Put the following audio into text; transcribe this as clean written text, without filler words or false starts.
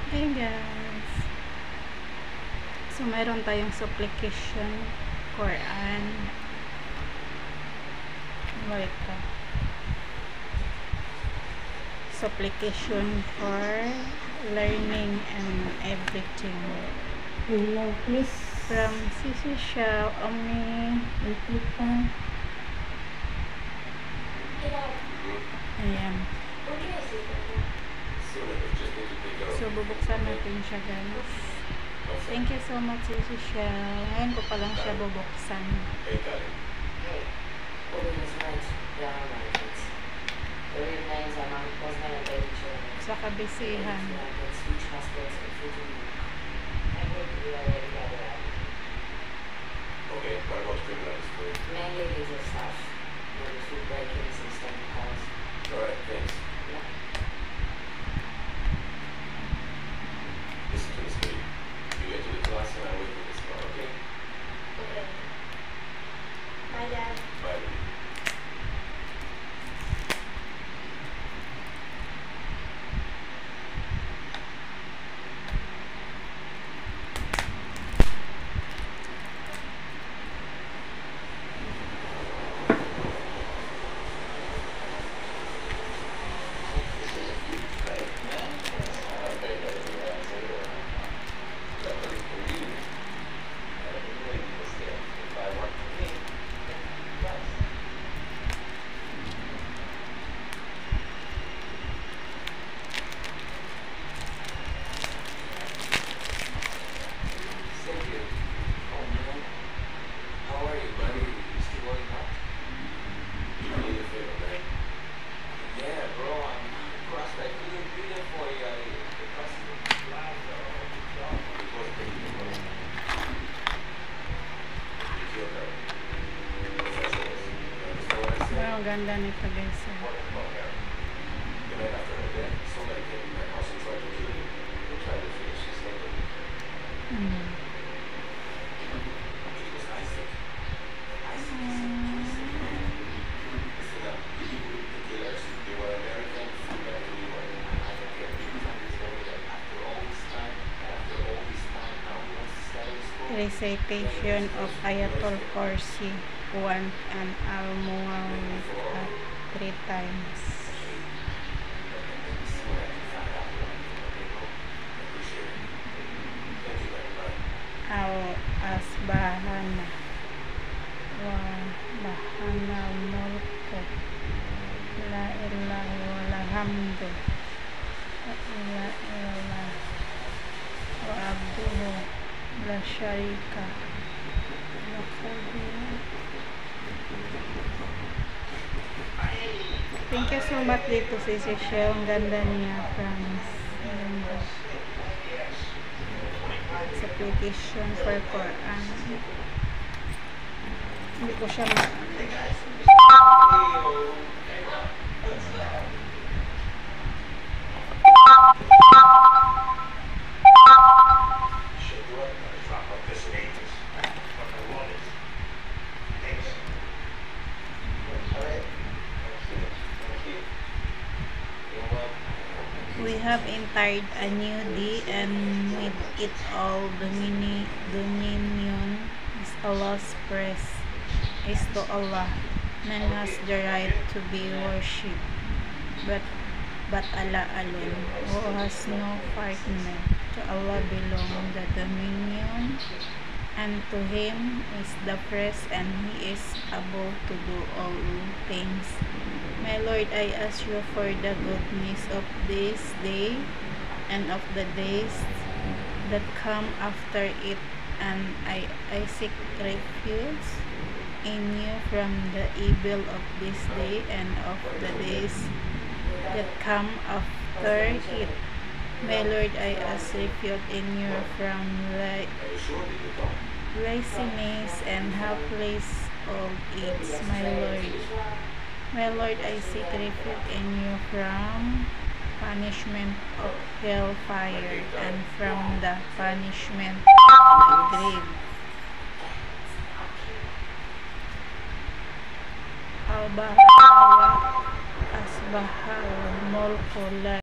Hey guys, so mayroon tayong supplication Quran. Balik ka. Supplication for learning and everything. Hello, please. From Sisi Shao, Omi. Ayan. So, bubuksan natin siya guys. Thank you so much, Sisi Shao. Ngayon ko pa lang siya bubuksan. Sa kabisihan. Okay, what about criminals? Mainly legal stuff. Maybe food breakings and stuff calls. Alright, thanks. Yeah. Listen to me, sweetie. You get to the class and I wait for this car, okay? Okay. Bye, Dad. Bye, baby. Wow, ganda nito guys. Recitation of Ayatul Kursi 1 and Al-Muawwidhat 3 times. Al-Asbahana wa bahana mulku la ilaha walhamdu la ilaha wa abduhu la syarika lahu. Thank you so much dito si Shell. Ang ganda niya, promise. Ganda. Supplication for Quran. Hindi ko siya We have entered a new day, and with it all dominion is Allah's praise is to Allah. None has the right to be worshipped but Allah alone, who has no partner. To Allah belong the dominion, and to Him is the praise, and He is able to do all things. My Lord, I ask you for the goodness of this day and of the days that come after it, and I seek refuge in you from the evil of this day and of the days that come after it. My Lord, I ask refuge in you from laziness and helpless old age. My Lord, I seek refuge in you from punishment of hellfire and from the punishment of the grave. Al-Bahra Asbahal Mulku